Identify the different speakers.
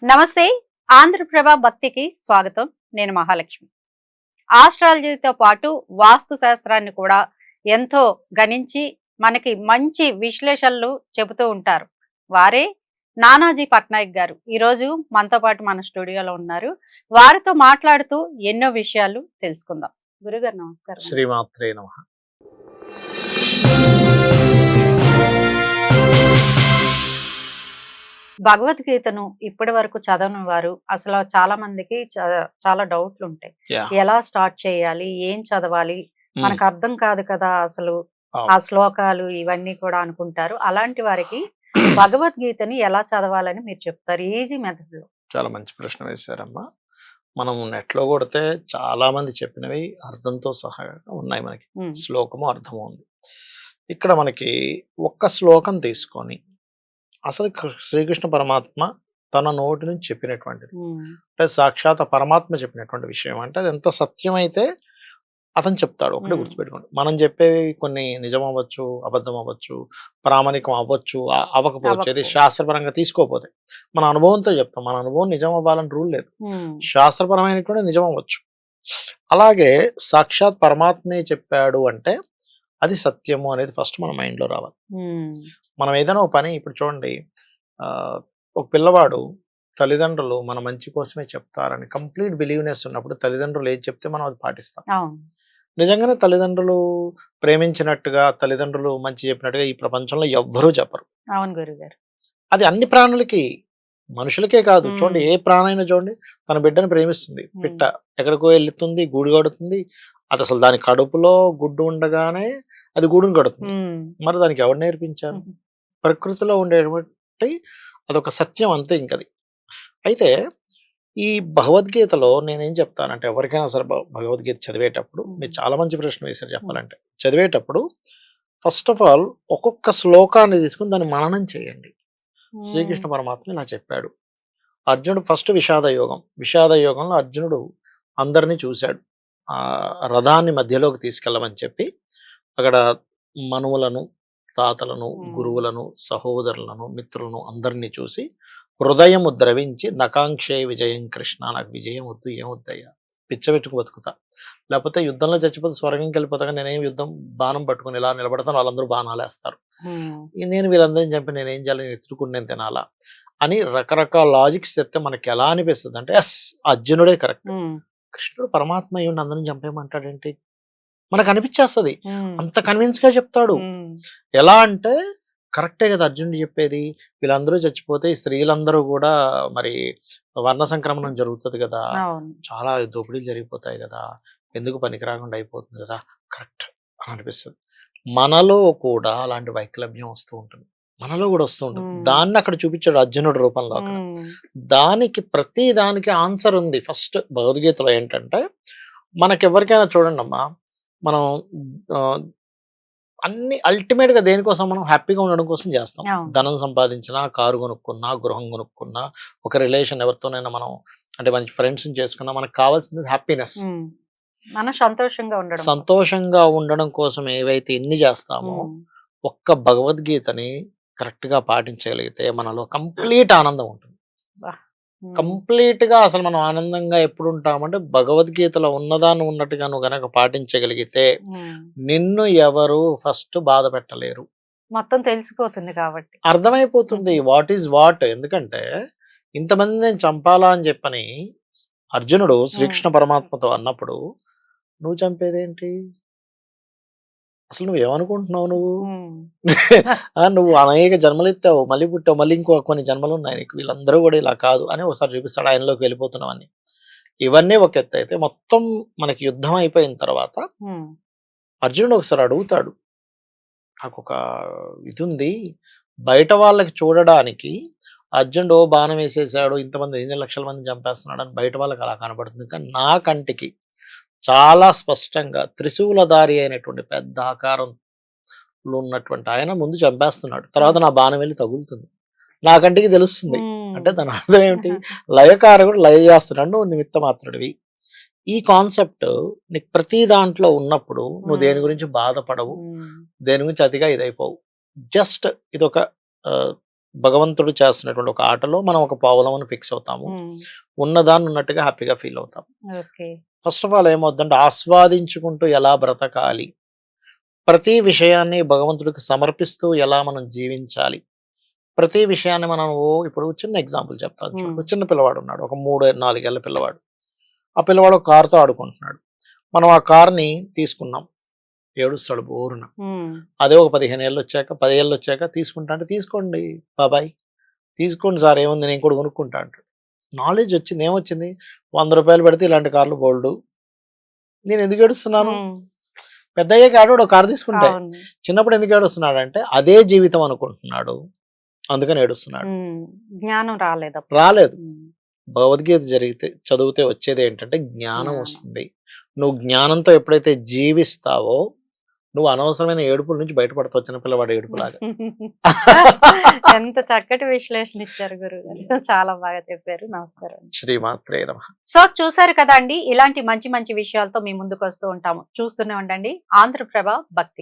Speaker 1: నమస్తే. ఆంధ్రప్రభ భక్తికి స్వాగతం. నేను మహాలక్ష్మి. ఆస్ట్రాలజీతో పాటు వాస్తు శాస్త్రాన్ని కూడా ఎంతో గణించి మనకి మంచి విశ్లేషణలు చెబుతూ ఉంటారు. వారే నానాజీ పట్నాయక్ గారు. ఈరోజు మనతో పాటు మన స్టూడియోలో ఉన్నారు. వారితో మాట్లాడుతూ ఎన్నో విషయాలు తెలుసుకుందాం. గురుగారు నమస్కారం.
Speaker 2: శ్రీమాత్రే నమః.
Speaker 1: భగవద్గీతను ఇప్పటి వరకు చదవని వారు అసలు చాలా మందికి చాలా డౌట్లు ఉంటాయి.
Speaker 2: యాహ్!
Speaker 1: ఎలా స్టార్ట్ చేయాలి? ఏం చదవాలి?
Speaker 2: హ్మ్.
Speaker 1: మనకు అర్థం కాదు కదా అసలు ఆ
Speaker 2: అవును.
Speaker 1: శ్లోకాలు ఇవన్నీ కూడా అనుకుంటారు. అలాంటి వారికి భగవద్గీతని ఎలా చదవాలని మీరు చెప్తారు ఈజీ మెథడ్‌లో?
Speaker 2: చాలా మంచి ప్రశ్న వేశారమ్మా. మనం నెట్‌లో కొడితే చాలా మంది చెప్పినవి అర్థంతో సహా ఉన్నాయి మనకి.
Speaker 1: హ్మ్.
Speaker 2: శ్లోకము, అర్థము ఉంది. ఇక్కడ మనకి ఒక్క శ్లోకం తీసుకొని అసలు శ్రీకృష్ణ పరమాత్మ తన నోటి నుంచి చెప్పినటువంటిది.
Speaker 1: హ్మ్.
Speaker 2: అంటే సాక్షాత్ ఆ పరమాత్మ చెప్పినటువంటి విషయం. అంటే అది ఎంత సత్యమైతే అతను చెప్తాడు. ఒకటే
Speaker 1: హ్మ్.
Speaker 2: గుర్తుపెట్టుకోండి. మనం చెప్పేవి కొన్ని నిజం అవ్వచ్చు, అబద్ధం అవ్వచ్చు, ప్రామాణికం అవ్వచ్చు, అవ్వకపోవచ్చు. ఇది
Speaker 1: అవ్వకపోవచ్చు.
Speaker 2: శాస్త్రపరంగా తీసుకోకపోతే. మన అనుభవంతో చెప్తాం. మన అనుభవం నిజం అవ్వాలని రూల్ లేదు.
Speaker 1: హ్మ్.
Speaker 2: శాస్త్రపరమైనటువంటి నిజం అవ్వచ్చు. అలాగే సాక్షాత్ పరమాత్మే చెప్పాడు అంటే అది సత్యము అనేది ఫస్ట్ మన మైండ్‌లో రావాలి.
Speaker 1: హ్మ్.
Speaker 2: మనం ఏదైనా ఒక పని ఇప్పుడు చూడండి, ఒక పిల్లవాడు తల్లిదండ్రులు మన మంచి కోసమే చెప్తారని కంప్లీట్ బిలీవ్‌నెస్ ఉన్నప్పుడు తల్లిదండ్రులు ఏది చెప్తే మనం అది పాటిస్తాం.
Speaker 1: అవును.
Speaker 2: నిజంగానే తల్లిదండ్రులు ప్రేమించినట్టుగా, తల్లిదండ్రులు మంచి చెప్పినట్టుగా ఈ ప్రపంచంలో ఎవ్వరూ చెప్పరు.
Speaker 1: అవును గురుగారు.
Speaker 2: అది అన్ని ప్రాణులకి, మనుషులకే కాదు. చూడండి,
Speaker 1: హ్మ్.
Speaker 2: ఏ ప్రాణైనా చూడండి తన బిడ్డని ప్రేమిస్తుంది. పిట్ట
Speaker 1: హ్మ్.
Speaker 2: ఎక్కడికో ఎళ్తుంది, గూడు కడుతుంది. అది అసలు దాని కడుపులో గుడ్డు ఉండగానే అది గూడును కడుతుంది.
Speaker 1: హ్మ్.
Speaker 2: మరి దానికి ఎవరు నేర్పించారు?
Speaker 1: హుహు.
Speaker 2: ప్రకృతిలో ఉండేటువంటి అదొక సత్యం అంతే ఇంకది. అయితే ఈ భగవద్గీతలో నేనేం చెప్తానంటే ఎవరికైనా సరే భగవద్గీత చదివేటప్పుడు మీరు
Speaker 1: హ్మ్.
Speaker 2: చాలా మంచి ప్రశ్న వేశారు
Speaker 1: హ్మ్.
Speaker 2: చెప్పాలంటే. చదివేటప్పుడు ఫస్ట్ ఆఫ్ ఆల్ ఒక్కొక్క శ్లోకాన్ని తీసుకొని దాన్ని మననం చేయండి.
Speaker 1: హ్మ్.
Speaker 2: శ్రీకృష్ణ పరమాత్మ ఇలా చెప్పాడు. అర్జునుడు ఫస్ట్ విషాద యోగం. విషాద యోగంలో అర్జునుడు అందరిని చూశాడు. రథాన్ని మధ్యలోకి తీసుకెళ్ళమని చెప్పి అక్కడ మనువులను, తాతలను,
Speaker 1: హ్మ్.
Speaker 2: గురువులను, సహోదరులను, మిత్రులను అందరిని చూసి హృదయము ద్రవించి నకాంక్షే విజయం కృష్ణ, నాకు విజయం వద్దు, ఏమొద్దయ్యా, పిచ్చబెట్టుకు బతుకుతా, లేకపోతే యుద్ధంలో చచ్చిపోతే స్వర్గంకి వెళ్ళిపోతా, నేనేం యుద్ధం బాణం పట్టుకొని ఇలా నిలబడతాను, వాళ్ళందరూ బాణాలేస్తారు,
Speaker 1: హ్మ్.
Speaker 2: నేను వీళ్ళందరిని చంపి నేనేం చేయాలి, నేను ఎత్తుకుని నేను తినాలా అని రకరకాల లాజిక్స్ చెప్తే మనకి ఎలా అనిపిస్తుంది అంటే ఎస్, అర్జునుడే కరెక్ట్.
Speaker 1: హ్మ్.
Speaker 2: కృష్ణుడు పరమాత్మ అయ్యుండి అందరిని చంపేయమంటాడేంటి, మనకు అనిపించేస్తుంది.
Speaker 1: హ్మ్.
Speaker 2: అంత కన్విన్స్ గా చెప్తాడు.
Speaker 1: హ్మ్.
Speaker 2: ఎలా అంటే కరెక్టే కదా అర్జునుడు చెప్పేది. వీళ్ళందరూ చచ్చిపోతే ఈ స్త్రీలందరూ కూడా మరి వర్ణ సంక్రమణం జరుగుతది గదా!
Speaker 1: అవును.
Speaker 2: చాలా దోపిడీలు జరిగిపోతాయి గదా! ఎందుకు పనికి రాకుండా అయిపోతుంది గదా! కరెక్ట్ అని అనిపిస్తది. మనలో కూడా అలాంటి వైక్లభ్యం వస్తూ ఉంటుంది. మనలో గూడా వస్తూ ఉంటుంది.
Speaker 1: హ్మ్.
Speaker 2: దాన్ని అక్కడ చూపించాడు అర్జునుడి రూపంలో అక్కడ.
Speaker 1: హ్మ్.
Speaker 2: దానికి ప్రతి దానికి ఆన్సర్ ఉంది. ఫస్ట్ భగవద్గీతలో ఏంటంటే మనకెవ్వరికైనా చూడండమ్మా, మనం ఆహ్, అన్ని అల్టిమేట్‌గా దేనికోసం మనం హ్యాపీగా ఉండడం కోసం చేస్తాం.
Speaker 1: అవును.
Speaker 2: ధనం సంపాదించినా, కారు కొనుక్కున్నా, గృహం కొనుక్కున్నా, ఒక రిలేషన్ ఎవరితోనైనా మనం అంటే మంచి ఫ్రెండ్స్‌ని చేసుకున్నా మనకు కావాల్సింది హ్యాపీనెస్.
Speaker 1: హ్మ్. మనం సంతోషంగా ఉండడం కోసం.
Speaker 2: సంతోషంగా ఉండడం కోసం ఏవైతే ఎన్ని చేస్తామో,
Speaker 1: హ్మ్.
Speaker 2: ఒక్క భగవద్గీతని కరెక్ట్‌గా పాటించగలిగితే మనలో కంప్లీట్ ఆనందం ఉంటుంది.
Speaker 1: అబ్బా! హ్మ్.
Speaker 2: కంప్లీట్‌గా అసలు మనం ఆనందంగా ఎప్పుడుంటామంటే భగవద్గీతలో ఉన్నదాన్ని ఉన్నట్టుగా నువ్వు గనక పాటించగలిగితే
Speaker 1: హ్మ్.
Speaker 2: నిన్ను ఎవరు ఫస్ట్ బాధ పెట్టలేరు.
Speaker 1: మొత్తం తెలిసిపోతుంది కాబట్టి.
Speaker 2: అర్థమైపోతుంది
Speaker 1: హుహు.
Speaker 2: What is what. ఎందుకంటే ఇంతమందిని నేను చంపాలా అని చెప్పని అర్జునుడు
Speaker 1: హ్మ్.
Speaker 2: శ్రీకృష్ణ పరమాత్మతో అన్నప్పుడు, నువ్వు చంపేదేంటి? అసలు నువ్వేమనుకుంటున్నావు నువ్వు?
Speaker 1: హ్మ్.
Speaker 2: నువ్వు అనేక జన్మలెత్తావు, మళ్ళీ పుట్టావు, మళ్ళీ ఇంకో కొన్ని జన్మలున్నాయి నీకు. వీళ్ళందరూ గూడా ఇలా కాదు అని ఒకసారి చూపిస్తాడు. ఆయనలోకి వెళ్ళిపోతున్నావని. ఇవన్నీ ఒక ఎత్తయితే మొత్తం మనకి యుద్ధం అయిపోయిన తర్వాత
Speaker 1: హ్మ్.
Speaker 2: అర్జునుడు ఒకసారి అడుగుతాడు. నాకొక ఇదుంది. బయట వాళ్ళకి చూడడానికి అర్జునుడు బాణం వేసేసాడు, ఇంతమంది ఎన్ని లక్షల మందిని చంపేస్తున్నాడని బయట వాళ్ళకి అలా కనపడుతుంది. కానీ నా కంటికి చాలా స్పష్టంగా త్రిశూలధారి అయినటువంటి పెద్ద ఆకారంలో ఉన్నటువంటి ఆయన ముందు చంపేస్తున్నాడు. తర్వాత
Speaker 1: హ్మ్.
Speaker 2: నా బాణం వెళ్లి తగులుతుంది. నా కంటికి తెలుస్తుంది.
Speaker 1: హ్మ్.
Speaker 2: అంటే దాని అర్థం ఏమిటి? లయకారకుడు లయ చేస్తున్నాడు. నువ్వు నిమిత్త మాత్రుడివి. ఈ కాన్సెప్ట్ నీకు ప్రతి దాంట్లో ఉన్నప్పుడు నువ్వు
Speaker 1: హ్మ్.
Speaker 2: దేని గురించి బాధపడవు.
Speaker 1: హ్మ్.
Speaker 2: దేని గురించి అతిగా ఇదైపోవు. జస్ట్ ఇదొక ఆహ్, భగవంతుడు చేస్తున్నటువంటి ఒక ఆటలో మనం ఒక పావులం అని ఫిక్స్ అవుతాము. ఉన్నదాన్ని ఉన్నట్టుగా హ్యాపీగా ఫీల్ అవుతాం.
Speaker 1: ఓకే.
Speaker 2: ఫస్ట్ ఆఫ్ ఆల్ ఏమవుతుందంటే ఆస్వాదించుకుంటూ ఎలా బ్రతకాలి, ప్రతి విషయాన్ని భగవంతుడికి సమర్పిస్తూ ఎలా మనం జీవించాలి, ప్రతి విషయాన్ని మనం ఇప్పుడు చిన్న ఎగ్జాంపుల్ చెప్తాను చూడు. ఒక చిన్న పిల్లవాడు ఉన్నాడు, ఒక 3-4 ఏళ్ల పిల్లవాడు. ఆ పిల్లవాడు ఒక కారుతో ఆడుకుంటున్నాడు. మనం ఆ కార్ని తీసుకున్నాం, ఏడుస్తాడు బోరున. అదే ఒక 15 ఏళ్ళు వచ్చాక 10 ఏళ్ళు వచ్చాక తీసుకుంటా అంటే తీసుకోండి బాబాయ్, తీసుకోండి సార్, ఏముంది నేను కూడా కొనుక్కుంటా అంటాడు. నాలెడ్జ్ వచ్చింది, ఏమొచ్చింది, 100 రూపాయలు పెడితే ఇలాంటి కార్లు బోల్డు, నేను ఎందుకు ఏడుస్తున్నాను? పెద్ద అయ్యాక ఆడోడు కారు తీసుకుంటే, చిన్నప్పుడు ఎందుకు ఏడుస్తున్నాడు అంటే అదే జీవితం అనుకుంటున్నాడు, అందుకని ఏడుస్తున్నాడు.
Speaker 1: జ్ఞానం రాలేదు.
Speaker 2: రాలేదు. భగవద్గీత చదివితే వచ్చేది ఏంటంటే జ్ఞానం వస్తుంది. నువ్వు జ్ఞానంతో ఎప్పుడైతే జీవిస్తావో నువ్వు అనవసరమైన ఏడుపుల నుంచి బయటపడతావు, చిన్నపిల్లవాడు ఏడుపులాగా.
Speaker 1: ఎంత చక్కటి విశ్లేషణ ఇచ్చారు గురుగారు, చాలా బాగా చెప్పారు. నమస్కారం.
Speaker 2: శ్రీమాత్రే నమః.
Speaker 1: సో చూసారు కదా అండి, ఇలాంటి మంచి మంచి విషయాలతో మీ ముందుకు వస్తూ ఉంటాము. చూస్తూనే ఉండండి ఆంధ్రప్రభ భక్తి.